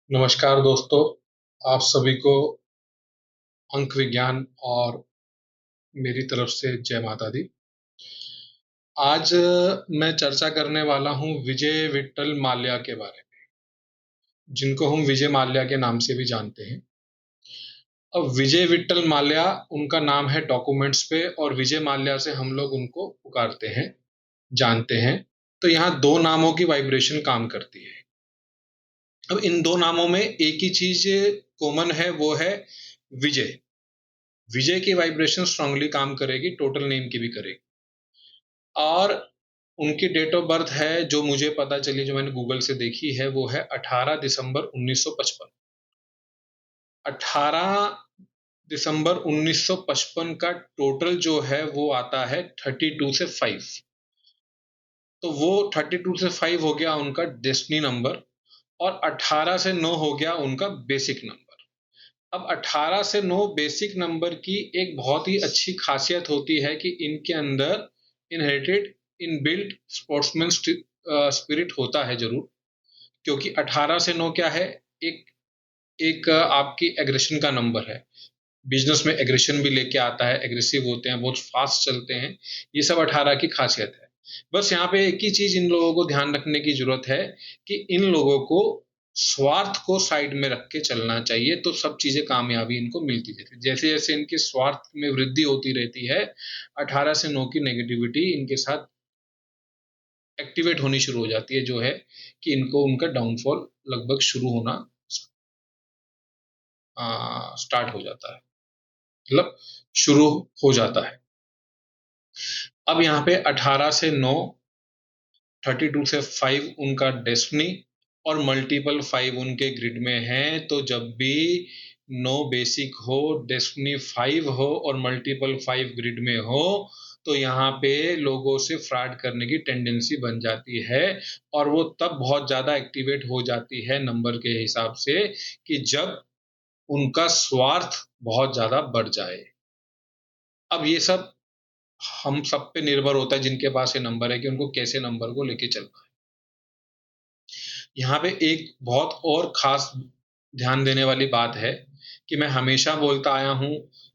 नमस्कार दोस्तों, आप सभी को अंक विज्ञान और मेरी तरफ से जय माता दी। आज मैं चर्चा करने वाला हूं विजय विट्ठल माल्या के बारे में, जिनको हम विजय माल्या के नाम से भी जानते हैं। अब विजय विट्ठल माल्या उनका नाम है डॉक्यूमेंट्स पे, और विजय माल्या से हम लोग उनको पुकारते हैं, जानते हैं। तो यहाँ दो नामों की वाइब्रेशन काम करती है। अब इन दो नामों में एक ही चीज कॉमन है, वो है विजय। विजय की वाइब्रेशन स्ट्रांगली काम करेगी, टोटल नेम की भी करेगी। और उनकी डेट ऑफ बर्थ है, जो मुझे पता चली, जो मैंने गूगल से देखी है, वो है 18 दिसंबर 1955। 18 दिसंबर 1955 का टोटल जो है वो आता है 32 से 5। तो वो 32 से 5 हो गया उनका डेस्टिनी नंबर, और 18 से 9 हो गया उनका बेसिक नंबर। अब 18 से 9 बेसिक नंबर की एक बहुत ही अच्छी खासियत होती है कि इनके अंदर इनहेरिटेड इनबिल्ट स्पोर्ट्समैन स्पिरिट होता है जरूर। क्योंकि 18 से 9 क्या है, एक एक आपकी एग्रेशन का नंबर है। बिजनेस में एग्रेशन भी लेके आता है, एग्रेसिव होते हैं, बहुत फास्ट चलते हैं। ये सब 18 की खासियत है। बस यहाँ पे एक ही चीज इन लोगों को ध्यान रखने की जरूरत है कि इन लोगों को स्वार्थ को साइड में रख के चलना चाहिए, तो सब चीजें कामयाबी इनको मिलती रहती है। जैसे जैसे इनके स्वार्थ में वृद्धि होती रहती है, 18 से 9 की नेगेटिविटी इनके साथ एक्टिवेट होनी शुरू हो जाती है, जो है कि इनको उनका डाउनफॉल लगभग शुरू होना स्टार्ट हो जाता है, मतलब शुरू हो जाता है। अब यहाँ पे 18 से 9, 32 से 5 उनका डेस्टिनी, और मल्टीपल 5 उनके ग्रिड में है। तो जब भी 9 बेसिक हो, डेस्टिनी 5 हो और मल्टीपल 5 ग्रिड में हो, तो यहाँ पे लोगों से फ्रॉड करने की टेंडेंसी बन जाती है। और वो तब बहुत ज्यादा एक्टिवेट हो जाती है नंबर के हिसाब से, कि जब उनका स्वार्थ बहुत ज्यादा बढ़ जाए। अब ये सब हम सब पे निर्भर होता है, जिनके पास ये नंबर है, कि उनको कैसे नंबर को लेके चलना है। यहाँ पे एक बहुत और खास ध्यान देने वाली बात है कि मैं हमेशा बोलता आया हूं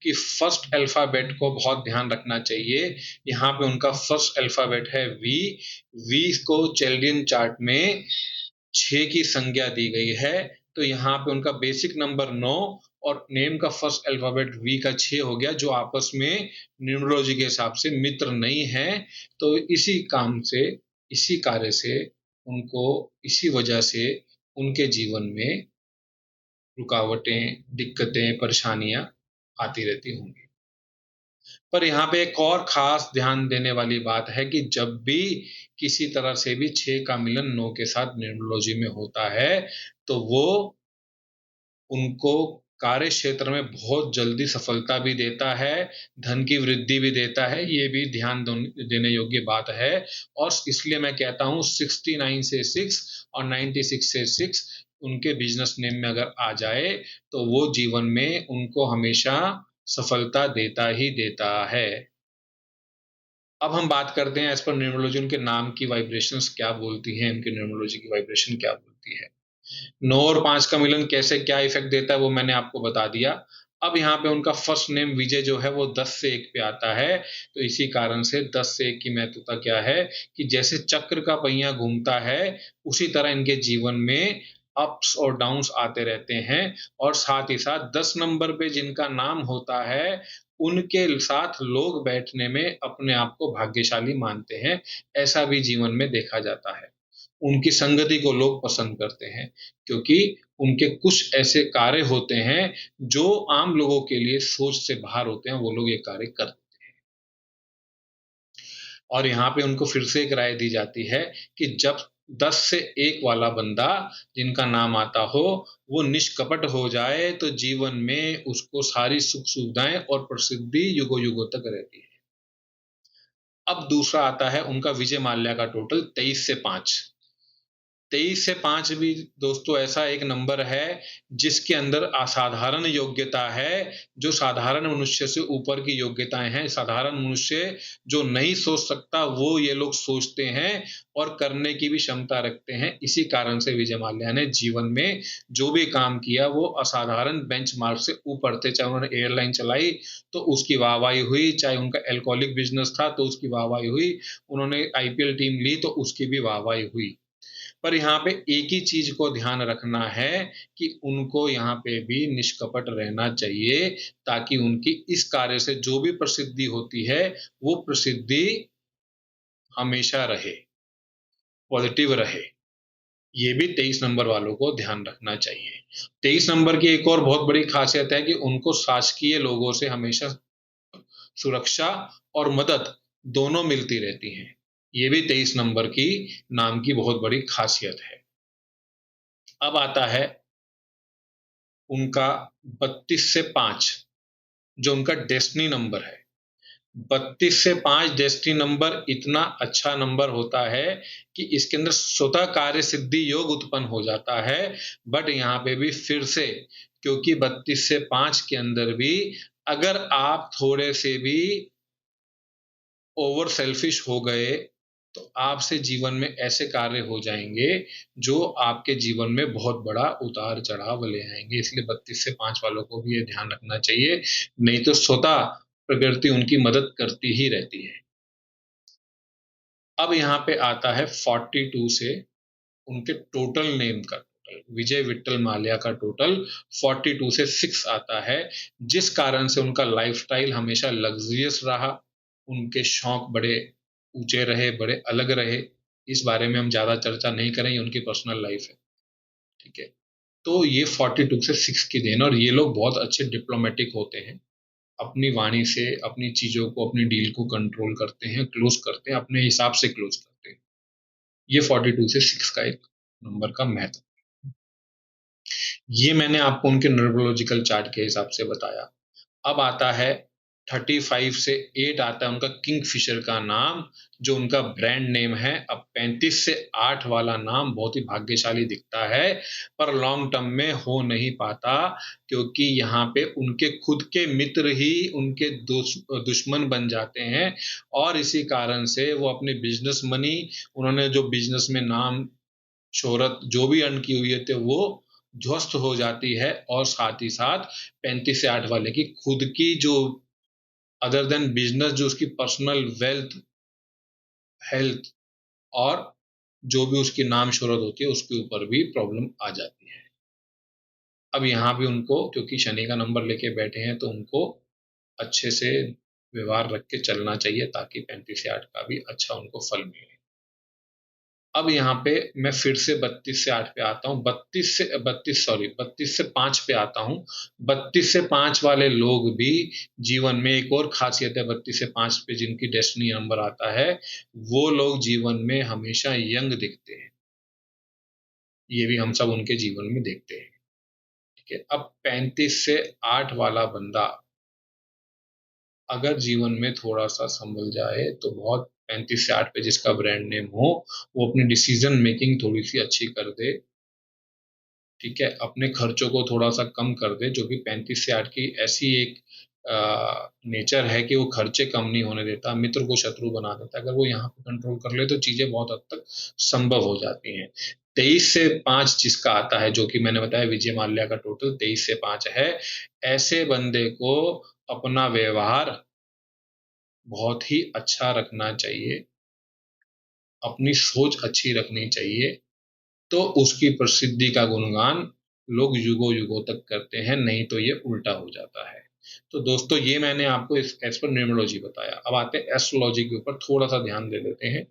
कि फर्स्ट अल्फाबेट को बहुत ध्यान रखना चाहिए। यहाँ पे उनका फर्स्ट अल्फाबेट है वी। वी को चैल्डियन चार्ट में 6 की संज्ञा दी गई है। तो यहाँ पे उनका बेसिक नंबर 9, और नेम का फर्स्ट अल्फाबेट वी का 6 हो गया, जो आपस में न्यूमरोलॉजी के हिसाब से मित्र नहीं है। तो इसी काम से, इसी कार्य से उनको, इसी वजह से उनके जीवन में रुकावटें, दिक्कतें, परेशानियां आती रहती होंगी। पर यहाँ पे एक और खास ध्यान देने वाली बात है कि जब भी किसी तरह से भी 6 का मिलन 9 के साथ न्यूमरोलॉजी में होता है, तो वो उनको कार्य क्षेत्र में बहुत जल्दी सफलता भी देता है, धन की वृद्धि भी देता है। ये भी ध्यान देने योग्य बात है। और इसलिए मैं कहता हूँ 69 से 6 और 96 से 6 उनके बिजनेस नेम में अगर आ जाए, तो वो जीवन में उनको हमेशा सफलता देता ही देता है। अब हम बात करते हैं एज पर न्यूमरोलॉजी, उनके नाम की वाइब्रेशंस क्या बोलती हैं, उनके न्यूमरोलॉजी की वाइब्रेशन क्या बोलती है। 9 और 5 का मिलन कैसे क्या इफेक्ट देता है, वो मैंने आपको बता दिया। अब यहाँ पे उनका फर्स्ट नेम विजय जो है वो 10 से 1 पे आता है। तो इसी कारण से 10 से 1 की महत्वता क्या है, कि जैसे चक्र का पहिया घूमता है, उसी तरह इनके जीवन में अप्स और डाउन्स आते रहते हैं। और साथ ही साथ 10 नंबर पे जिनका नाम होता है, उनके साथ लोग बैठने में अपने आप को भाग्यशाली मानते हैं। ऐसा भी जीवन में देखा जाता है। उनकी संगति को लोग पसंद करते हैं, क्योंकि उनके कुछ ऐसे कार्य होते हैं जो आम लोगों के लिए सोच से बाहर होते हैं, वो लोग ये कार्य करते हैं। और यहाँ पे उनको फिर से एक राय दी जाती है कि जब 10 से 1 वाला बंदा जिनका नाम आता हो, वो निष्कपट हो जाए, तो जीवन में उसको सारी सुख सुविधाएं और प्रसिद्धि युगों युगों तक रहती है। अब दूसरा आता है उनका विजय माल्या का टोटल 23 से 5। 23 से 5 भी दोस्तों ऐसा एक नंबर है जिसके अंदर असाधारण योग्यता है, जो साधारण मनुष्य से ऊपर की योग्यताएं हैं। साधारण मनुष्य जो नहीं सोच सकता वो ये लोग सोचते हैं और करने की भी क्षमता रखते हैं। इसी कारण से विजय माल्या ने जीवन में जो भी काम किया वो असाधारण बेंचमार्क से ऊपर थे। चाहे उन्होंने एयरलाइन चलाई तो उसकी वाहवाही हुई, चाहे उनका अल्कोहलिक बिजनेस था तो उसकी वाहवाही हुई, उन्होंने आईपीएल टीम ली तो उसकी भी वाहवाही हुई। पर यहाँ पे एक ही चीज को ध्यान रखना है कि उनको यहाँ पे भी निष्कपट रहना चाहिए, ताकि उनकी इस कार्य से जो भी प्रसिद्धि होती है वो प्रसिद्धि हमेशा रहे, पॉजिटिव रहे। ये भी 23 नंबर वालों को ध्यान रखना चाहिए। 23 नंबर की एक और बहुत बड़ी खासियत है कि उनको शासकीय लोगों से हमेशा सुरक्षा और मदद दोनों मिलती रहती हैं। ये भी 23 नंबर की नाम की बहुत बड़ी खासियत है। अब आता है उनका 32 से 5, जो उनका डेस्टिनी नंबर है। 32 से 5 डेस्टिनी नंबर इतना अच्छा नंबर होता है कि इसके अंदर स्वतः कार्य सिद्धि योग उत्पन्न हो जाता है। बट यहाँ पे भी फिर से, क्योंकि 32 से 5 के अंदर भी अगर आप थोड़े से भी ओवर सेल्फिश हो गए तो आपसे जीवन में ऐसे कार्य हो जाएंगे जो आपके जीवन में बहुत बड़ा उतार चढ़ाव ले आएंगे। इसलिए 32 से 5 वालों को भी ये ध्यान रखना चाहिए, नहीं तो स्वतः प्रकृति उनकी मदद करती ही रहती है। अब यहाँ पे आता है 42 से उनके टोटल नेम का टोटल, विजय विट्ठल माल्या का टोटल 42 से 6 आता है, जिस कारण से उनका लाइफस्टाइल हमेशा लग्जरियस रहा, उनके शौक बड़े ऊंचे रहे, बड़े अलग रहे। इस बारे में हम ज्यादा चर्चा नहीं करेंगे, उनकी पर्सनल लाइफ है, ठीक है। तो ये 42 से 6 की देन, और ये लोग बहुत अच्छे डिप्लोमेटिक होते हैं, अपनी वाणी से अपनी चीजों को, अपनी डील को कंट्रोल करते हैं, क्लोज करते हैं, अपने हिसाब से क्लोज करते हैं। ये 42 से 6 का एक नंबर का महत्व। ये मैंने आपको उनके न्यूरोलॉजिकल चार्ट के हिसाब से बताया। अब आता है 35 से 8 आता है उनका किंगफिशर का नाम, जो उनका ब्रांड नेम है। अब 35 से 8 वाला नाम बहुत ही भाग्यशाली दिखता है, पर लॉन्ग टर्म में हो नहीं पाता, क्योंकि यहाँ पे उनके खुद के मित्र ही उनके दुश्मन बन जाते हैं। और इसी कारण से वो अपने बिजनेस मनी, उन्होंने जो बिजनेस में नाम शोहरत जो भी अर्न की हुई है थे वो ध्वस्त हो जाती है। और साथ ही साथ 35 से 8 वाले की खुद की जो अदर देन बिजनेस, जो उसकी पर्सनल वेल्थ, हेल्थ और जो भी उसकी नाम शोहरत होती है उसके ऊपर भी प्रॉब्लम आ जाती है। अब यहाँ भी उनको, क्योंकि शनि का नंबर लेके बैठे हैं, तो उनको अच्छे से व्यवहार रख के चलना चाहिए, ताकि 35 से 8 का भी अच्छा उनको फल मिले। अब यहाँ पे मैं फिर से 32 से 8 पे आता हूँ, 32 से 5 पे आता हूँ। 32 से 5 वाले लोग भी जीवन में, एक और खासियत है 32 से 5 पे जिनकी डेस्टिनी नंबर आता है, वो लोग जीवन में हमेशा यंग दिखते हैं। ये भी हम सब उनके जीवन में देखते हैं, ठीक है। अब 35 से 8 वाला बंदा अगर जीवन में थोड़ा सा संभल जाए तो बहुत, 35 से 8 पे जिसका ब्रांड नेम हो, वो अपनी डिसीजन मेकिंग थोड़ी सी अच्छी कर दे, ठीक है, अपने खर्चों को थोड़ा सा कम कर दे, जो कि 35 से 8 की ऐसी एक नेचर है कि वो खर्चे कम नहीं होने देता, मित्र को शत्रु बना देता है। अगर वो यहाँ पे कंट्रोल कर ले तो चीजें बहुत हद तक संभव हो जाती हैं। 23 से 5 जिसका आता है, जो कि मैंने बताया विजय माल्या का टोटल 23 से 5 है, ऐसे बंदे को अपना व्यवहार बहुत ही अच्छा रखना चाहिए, अपनी सोच अच्छी रखनी चाहिए, तो उसकी प्रसिद्धि का गुणगान लोग युगों युगों तक करते हैं, नहीं तो ये उल्टा हो जाता है। तो दोस्तों, ये मैंने आपको इस एज पर न्यूमरोलॉजी बताया। अब आते हैं एस्ट्रोलॉजी के ऊपर, थोड़ा सा ध्यान दे देते हैं।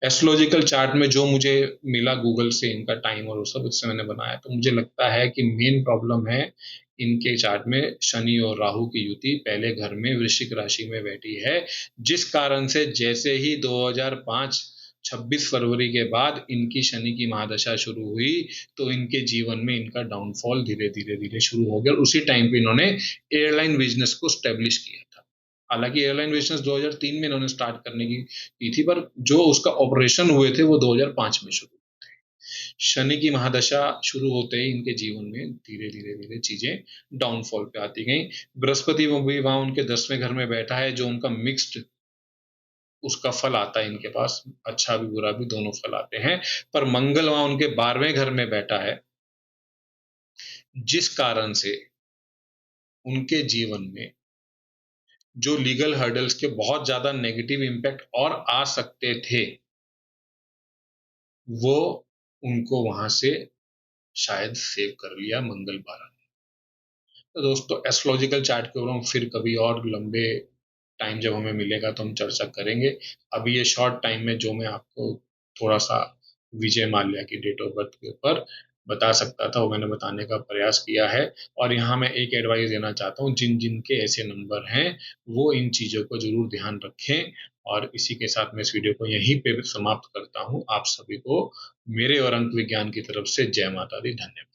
एस्ट्रोलॉजिकल चार्ट में जो मुझे मिला गूगल से, इनका टाइम और वो सब उससे मैंने बनाया, तो मुझे लगता है कि मेन प्रॉब्लम है इनके चार्ट में शनि और राहु की युति पहले घर में वृश्चिक राशि में बैठी है, जिस कारण से जैसे ही 2005 26 फरवरी के बाद इनकी शनि की महादशा शुरू हुई, तो इनके जीवन में इनका डाउनफॉल धीरे धीरे धीरे शुरू हो गया। उसी टाइम पे इन्होंने एयरलाइन बिजनेस को स्टेब्लिश किया था। हालांकि एयरलाइन बिजनेस 2003 में इन्होंने स्टार्ट करने की थी, पर जो उसका ऑपरेशन हुए थे वो 2005 में शुरू हुए थे। शनि की महादशा शुरू होते ही इनके जीवन में धीरे धीरे धीरे चीजें डाउनफॉल पे आती गई। बृहस्पति वो भी वहां उनके 10वें घर में बैठा है, जो उनका मिक्स्ड उसका फल आता है इनके पास, अच्छा भी बुरा भी दोनों फल आते हैं। पर मंगल वहां उनके 12वें घर में बैठा है, जिस कारण से उनके जीवन में जो लीगल हर्डल्स के बहुत ज्यादा नेगेटिव इम्पैक्ट और आ सकते थे, वो उनको वहां से शायद सेव कर लिया मंगल 12। तो दोस्तों एस्ट्रोलॉजिकल चार्ट के ऊपर हम फिर कभी और लंबे टाइम जब हमें मिलेगा तो हम चर्चा करेंगे। अभी ये शॉर्ट टाइम में जो मैं आपको थोड़ा सा विजय माल्या की डेट ऑफ बर्थ के ऊपर बता सकता था वो मैंने बताने का प्रयास किया है। और यहाँ मैं एक एडवाइस देना चाहता हूँ, जिन जिन के ऐसे नंबर हैं वो इन चीज़ों को जरूर ध्यान रखें। और इसी के साथ मैं इस वीडियो को यहीं पे समाप्त करता हूँ। आप सभी को मेरे और अंक विज्ञान की तरफ से जय माता दी, धन्यवाद।